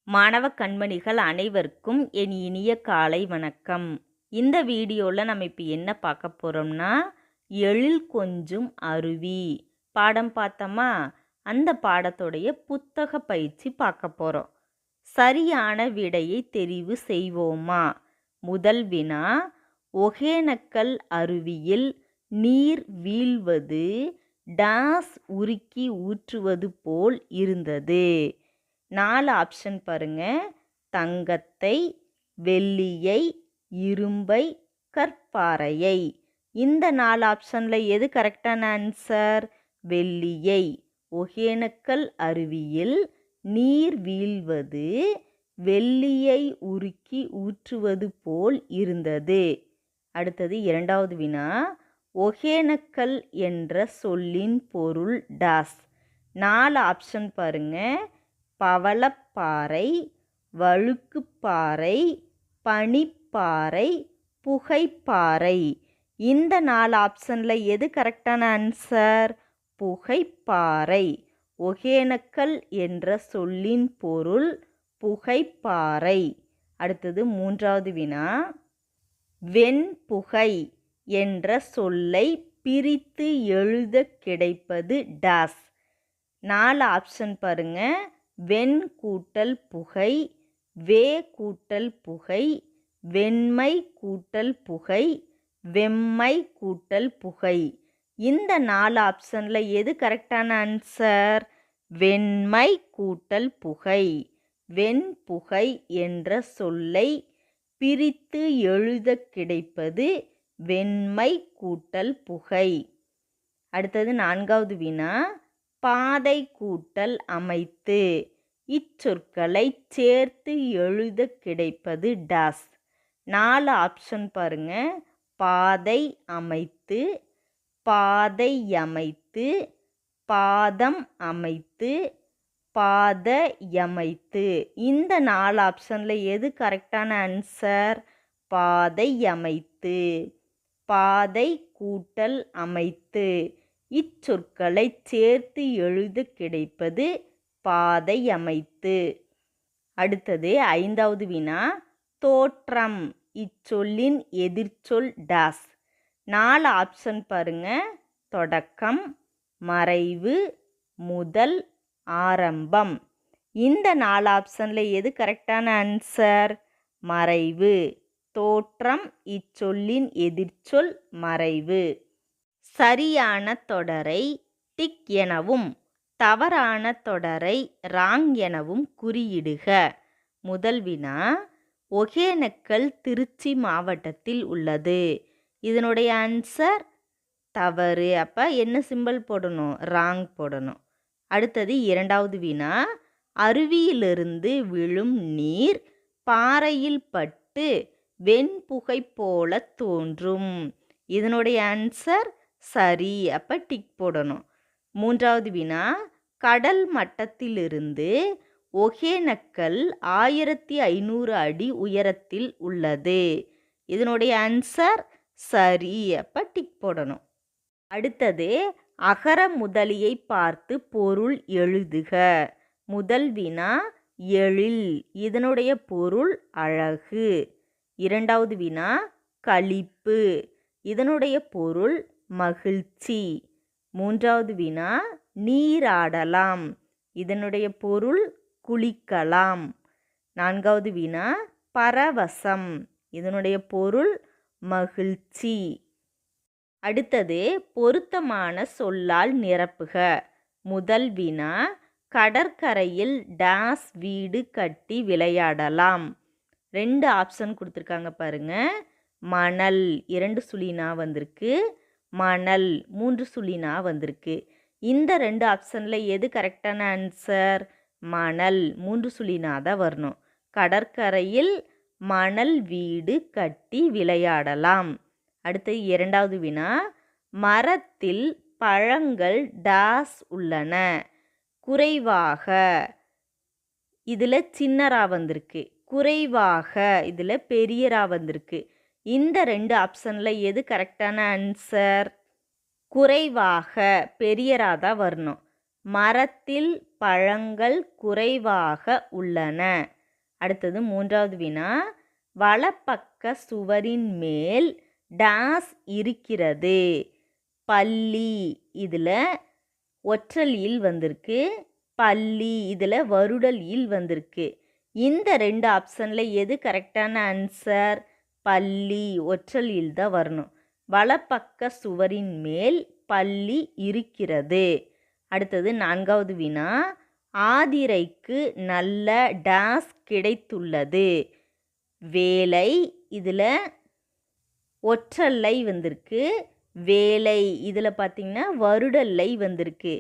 மாணவ கண்மணிகள் அனைவருக்கும் என் இனிய காலை வணக்கம். இந்த வீடியோவில் நம்ம இப்போ என்ன பார்க்க போகிறோம்னா, எழில் கொஞ்சும் அருவி பாடம் பார்த்தோமா? அந்த பாடத்துடைய புத்தக பயிற்சி பார்க்க போகிறோம். சரியான விடையை தெரிவு செய்வோமா? முதல் வினா, ஒகேனக்கல் அருவியில் நீர் வீழ்வது டாஸ் உருக்கி ஊற்றுவது போல் இருந்தது. 4 ஆப்ஷன் பாருங்க. தங்கத்தை, வெள்ளியை, இரும்பை, கற்பாறையை. இந்த 4 ஆப்ஷனில் எது கரெக்டான ஆன்சர்? வெள்ளியை. ஒகேனக்கல் அருவியில் நீர் வீழ்வது வெள்ளியை உருக்கி ஊற்றுவது போல் இருந்தது. அடுத்தது இரண்டாவது வினா, ஒகேனக்கல் என்ற சொல்லின் பொருள் டாஸ். 4 ஆப்ஷன் பாருங்க. பவளப்பாறை, வழுக்குப்பாறை, பனிப்பாறை, புகைப்பாறை. இந்த 4 ஆப்ஷனில் எது கரெக்டான ஆன்சர்? புகைப்பாறை. ஒகேனக்கல் என்ற சொல்லின் பொருள் புகைப்பாறை. அடுத்தது மூன்றாவது வினா, வெண்புகை என்ற சொல்லை பிரித்து எழுத கிடைப்பது டாஸ். 4 ஆப்ஷன் பாருங்க. வெண் கூட்டல் புகை, வே கூட்டல் புகை, வெண்மை கூட்டல் புகை, வெம்மை கூட்டல் புகை. இந்த 4 ஆப்ஷனில் எது கரெக்டான ஆன்சர்? வெண்மை கூட்டல் புகை. வெண்புகை என்ற சொல்லை பிரித்து எழுத கிடைப்பது வெண்மை கூட்டல் புகை. அடுத்தது நான்காவது வினா, பாதை கூட்டல் அமைத்து. இச்சொற்களை சேர்த்து எழுத கிடைப்பது டாஸ். 4 ஆப்ஷன் பாருங்க. பாதை அமைத்து, பாதை அமைத்து, பாதம் அமைத்து, பாதையமைத்து. இந்த 4 ஆப்ஷனில் எது கரெக்டான ஆன்சர்? பாதை அமைத்து. பாதை கூட்டல் அமைத்து. இச்சொற்களை சேர்த்து எழுத கிடைப்பது பாதை அமைத்து. அடுத்தது ஐந்தாவது வினா, தோற்றம். இச்சொல்லின் எதிர்ச்சொல் டாஸ். 4 ஆப்ஷன் பாருங்க. தொடக்கம், மறைவு, முதல், ஆரம்பம். இந்த 4 ஆப்ஷனில் எது கரெக்டான ஆன்சர்? மறைவு. தோற்றம் இச்சொல்லின் எதிர்ச்சொல் மறைவு. சரியான தொடரை டிக் எனவும் தவறான தொடரை ராங் எனவும் குறியிடுக. முதல் வினா, ஒகேனக்கல் திருச்சி மாவட்டத்தில் உள்ளது. இதனுடைய ஆன்சர் தவறு. அப்போ என்ன சிம்பல் போடணும்? ராங் போடணும். அடுத்தது இரண்டாவது வினா, அருவியிலிருந்து விழும் நீர் பாறையில் பட்டு வெண்புகை போல தோன்றும். இதனுடைய ஆன்சர் சரி. அப்போ டிக் போடணும். மூன்றாவது வினா, கடல் மட்டத்திலிருந்து ஒகேனக்கல் 1500 அடி உயரத்தில் உள்ளது. இதனுடைய ஆன்சர் சரி. அப்போ டிக் போடணும். அடுத்தது அகர முதலியை பார்த்து பொருள் எழுதுக. முதல் வினா, எழில். இதனுடைய பொருள் அழகு. இரண்டாவது வினா, களிப்பு. இதனுடைய பொருள் மகிழ்ச்சி. மூன்றாவது வினா, நீராடலாம். இதனுடைய பொருள் குளிக்கலாம். நான்காவது வினா, பரவசம். இதனுடைய பொருள் மகிழ்ச்சி. அடுத்தது பொருத்தமான சொல்லால் நிரப்புக. முதல் வினா, கடற்கரையில் டாஸ் வீடு கட்டி விளையாடலாம். 2 ஆப்ஷன் கொடுத்துருக்காங்க பாருங்க. மணல் 2 சுழினா வந்திருக்கு, மணல் 3 சுழினா வந்திருக்கு. இந்த 2 ஆப்ஷனில் எது கரெக்டான ஆன்சர்? மணல் 3 சுழினா தான் வரணும். கடற்கரையில் மணல் வீடு கட்டி விளையாடலாம். அடுத்து இரண்டாவது வினா, மரத்தில் பழங்கள் டாஸ் உள்ளன. குறைவாக. இதில் சின்னரா வந்திருக்கு. குறைவாக இதில் பெரியரா வந்திருக்கு. இந்த 2 ஆப்ஷனில் எது கரெக்டான ஆன்சர்? குறைவாக பெரியரா தான் வரணும். மரத்தில் பழங்கள் குறைவாக உள்ளன. அடுத்தது 3வது வினா, வலப்பக்க சுவரின் மேல் டேஸ் இருக்கிறது. பள்ளி இதில் ஒற்றல் இல் வந்திருக்கு, பள்ளி இதில் வருடல் இல் வந்திருக்கு. இந்த 2 ஆப்ஷனில் எது கரெக்டான ஆன்சர்? பள்ளி ஒற்றல் இல் தான் வரணும். வலப்பக்க சுவரின் மேல் பள்ளி இருக்கிறது. அடுத்தது 4வது வினா, ஆதிரைக்கு நல்ல டேஸ் கிடைத்துள்ளது. வேலை இதில் ஒற்றல்லை வந்திருக்கு, வேலை இதில் பார்த்திங்கன்னா வருடல்லை வந்திருக்கு.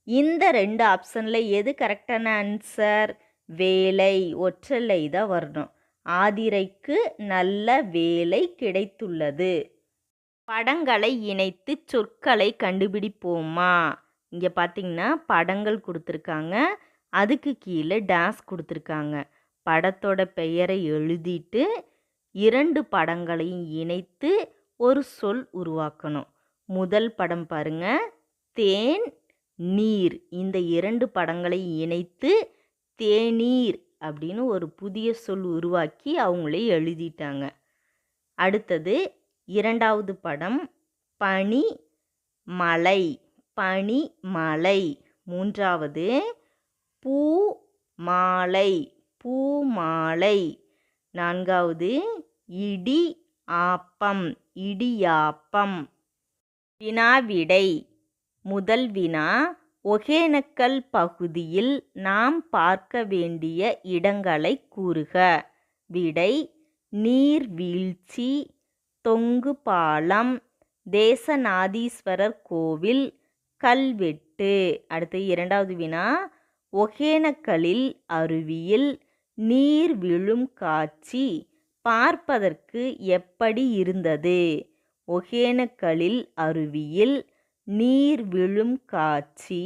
இந்த 2 ஆப்ஷனில் எது கரெக்டான ஆன்சர்? வேலை ஒற்றல்லை தான் வரணும். ஆதிரைக்கு நல்ல வேலை கிடைத்துள்ளது. படங்களை இணைத்து சொற்களை கண்டுபிடிப்போமா? இங்கே பார்த்திங்கன்னா படங்கள் கொடுத்துருக்காங்க, அதுக்கு கீழே டேஸ் கொடுத்துருக்காங்க. படத்தோட பெயரை எழுதிட்டு 2 படங்களையும் இணைத்து ஒரு சொல் உருவாக்கணும். முதல் படம் பாருங்க, தேன் நீர். இந்த 2 படங்களை இணைத்து தேநீர் அப்படின்னு ஒரு புதிய சொல் உருவாக்கி அவங்களே எழுதிட்டாங்க. அடுத்தது 2வது படம் பனி மலை, பனி மலை. 3வது பூ மாலை, பூ மாலை. 4வது இடி ஆப்பம், இடியாப்பம். வினாவிடை. முதல் வினா, ஒகேனக்கல் பகுதியில் நாம் பார்க்க வேண்டிய இடங்களை கூறுக. விடை, நீர்வீழ்ச்சி, தொங்கு பாலம், தேசநாதீஸ்வரர் கோவில், கல்வெட்டு. அடுத்து 2வது வினா, ஒகேனக்கலில் அருவியில் நீர் விழும் காட்சி பார்ப்பதற்கு எப்படி இருந்தது? ஒகேனக்கலில் அருவியில் நீர் விழும் காட்சி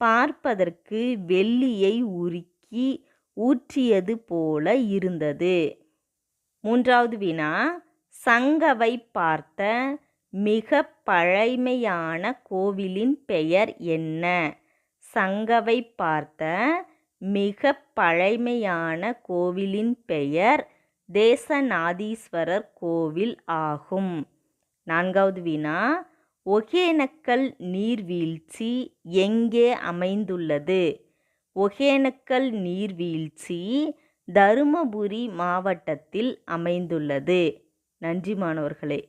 பார்ப்பதற்கு வெள்ளியை உருக்கி ஊற்றியது போல இருந்தது. 3வது வினா, சங்கவை பார்த்த மிக பழமையான கோவிலின் பெயர் என்ன? சங்கவை பார்த்த மிக பழமையான கோவிலின் பெயர் தேசநாதீஸ்வரர் கோவில் ஆகும். 4வது வினா, ஒகேனக்கல் நீர்வீழ்ச்சி எங்கே அமைந்துள்ளது? ஒகேனக்கல் நீர்வீழ்ச்சி தருமபுரி மாவட்டத்தில் அமைந்துள்ளது. நன்றி மாணவர்களே.